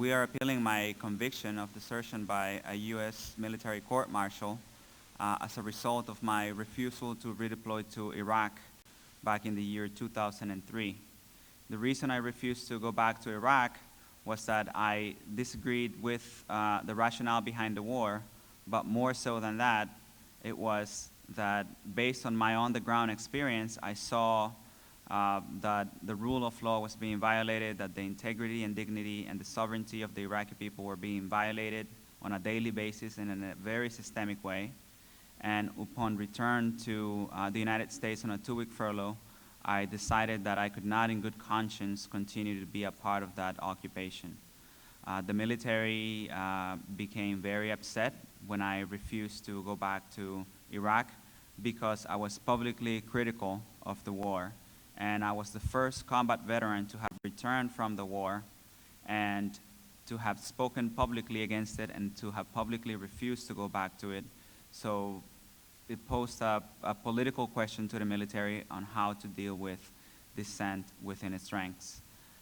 we are appealing my conviction of desertion by a U.S. military court-martial as a result of my refusal to redeploy to Iraq back in the year 2003. The reason I refused to go back to Iraq was that I disagreed with the rationale behind the war, but more so than that, it was that based on my on-the-ground experience, I saw that the rule of law was being violated, that the integrity and dignity and the sovereignty of the Iraqi people were being violated on a daily basis and in a very systemic way. And upon return to the United States on a 2-week furlough, I decided that I could not in good conscience continue to be a part of that occupation. The military became very upset when I refused to go back to Iraq because I was publicly critical of the war. And I was the first combat veteran to have returned from the war and to have spoken publicly against it and to have publicly refused to go back to it. So it posed a political question to the military on how to deal with dissent within its ranks.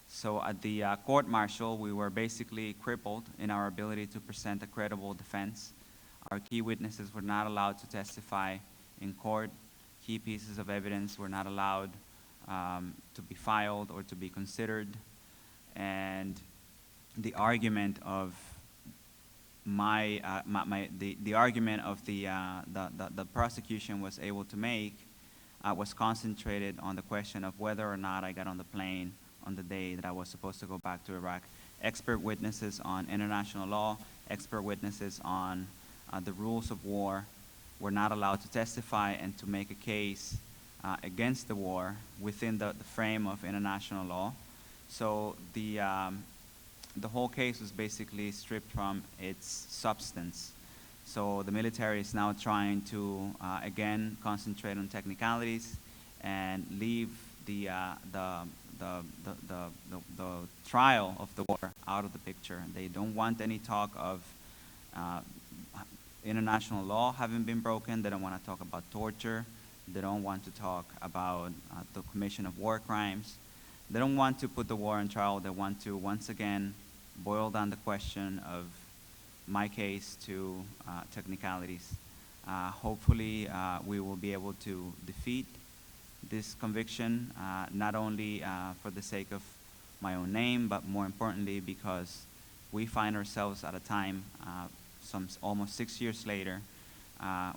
So at the court-martial, we were basically crippled in our ability to present a credible defense. Our key witnesses were not allowed to testify in court. Key pieces of evidence were not allowed to be filed or to be considered. And the argument of the argument of the prosecution was able to make was concentrated on the question of whether or not I got on the plane on the day that I was supposed to go back to Iraq. Expert witnesses on international law, expert witnesses on the rules of war were not allowed to testify and to make a case against the war within the frame of international law. So the whole case was basically stripped from its substance. So the military is now trying to, again, concentrate on technicalities and leave the trial of the war out of the picture. They don't want any talk of international law having been broken. They don't want to talk about torture. They don't want to talk about the commission of war crimes. They don't want to put the war on trial. They want to, once again, boil down the question of my case to technicalities. Hopefully, we will be able to defeat this conviction, not only for the sake of my own name, but more importantly because we find ourselves at a time, almost 6 years later,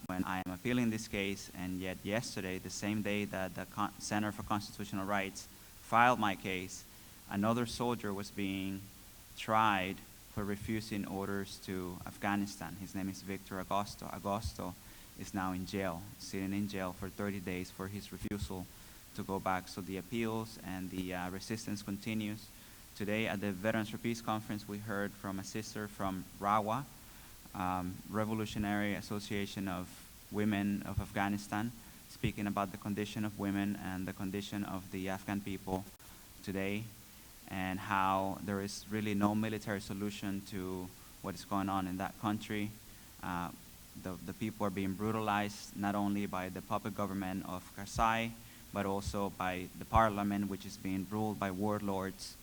when I am appealing this case, and yet yesterday, the same day that the Center for Constitutional Rights filed my case, another soldier was being tried for refusing orders to Afghanistan. His name is Victor Agosto. Agosto is now in jail, sitting in jail for 30 days for his refusal to go back. So the appeals and the resistance continues. Today at the Veterans for Peace Conference, we heard from a sister from RAWA, Revolutionary Association of Women of Afghanistan, speaking about the condition of women and the condition of the Afghan people today, and how there is really no military solution to what is going on in that country. The people are being brutalized not only by the puppet government of Karzai, but also by the parliament, which is being ruled by warlords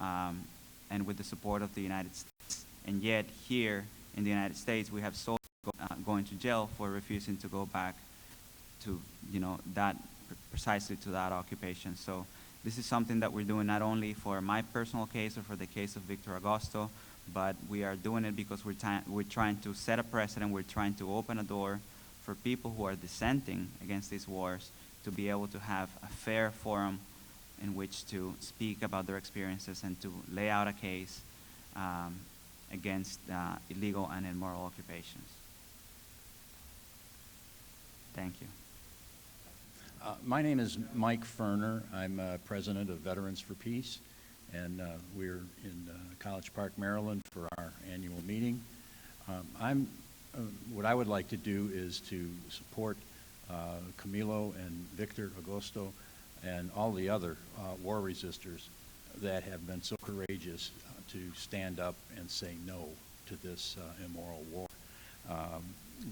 and with the support of the United States. And yet here in the United States, we have soldiers going to jail for refusing to go back to, precisely to that occupation. So this is something that we're doing not only for my personal case or for the case of Victor Agosto, but we are doing it because we're trying to set a precedent. We're trying to open a door for people who are dissenting against these wars to be able to have a fair forum in which to speak about their experiences and to lay out a case against illegal and immoral occupations. Thank you. My name is Mike Ferner. I'm president of Veterans for Peace, and we're in College Park, Maryland for our annual meeting. What I would like to do is to support Camilo and Victor Agosto and all the other war resistors that have been so courageous to stand up and say no to this immoral war.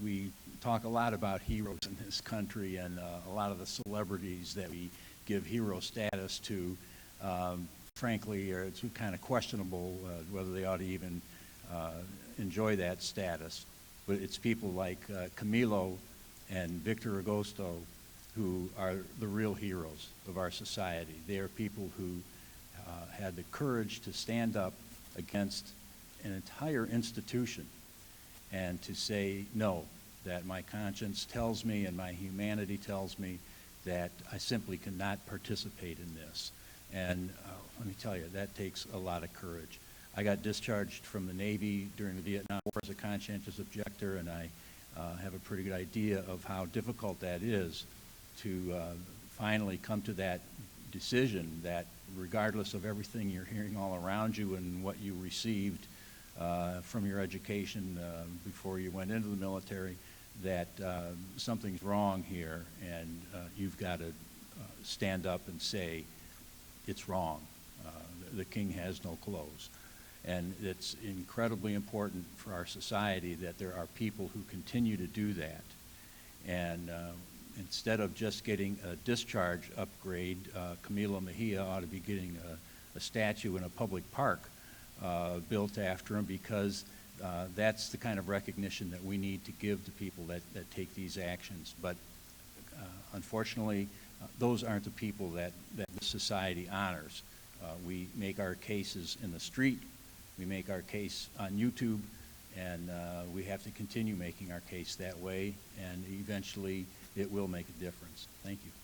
We talk a lot about heroes in this country, and a lot of the celebrities that we give hero status to frankly, it's kind of questionable whether they ought to even enjoy that status. But it's people like Camilo and Victor Agosto who are the real heroes of our society. They are people who had the courage to stand up against an entire institution and to say, no, that my conscience tells me and my humanity tells me that I simply cannot participate in this. And let me tell you, that takes a lot of courage. I got discharged from the Navy during the Vietnam War as a conscientious objector, and I have a pretty good idea of how difficult that is to finally come to that decision that regardless of everything you're hearing all around you and what you received from your education before you went into the military, that something's wrong here, and you've got to stand up and say, it's wrong. The king has no clothes. And it's incredibly important for our society that there are people who continue to do that. And instead of just getting a discharge upgrade, Camilo Mejia ought to be getting a statue in a public park built after him, because that's the kind of recognition that we need to give to people that take these actions. But unfortunately, those aren't the people that this society honors. We make our cases in the street, we make our case on YouTube, and we have to continue making our case that way, and eventually it will make a difference. Thank you.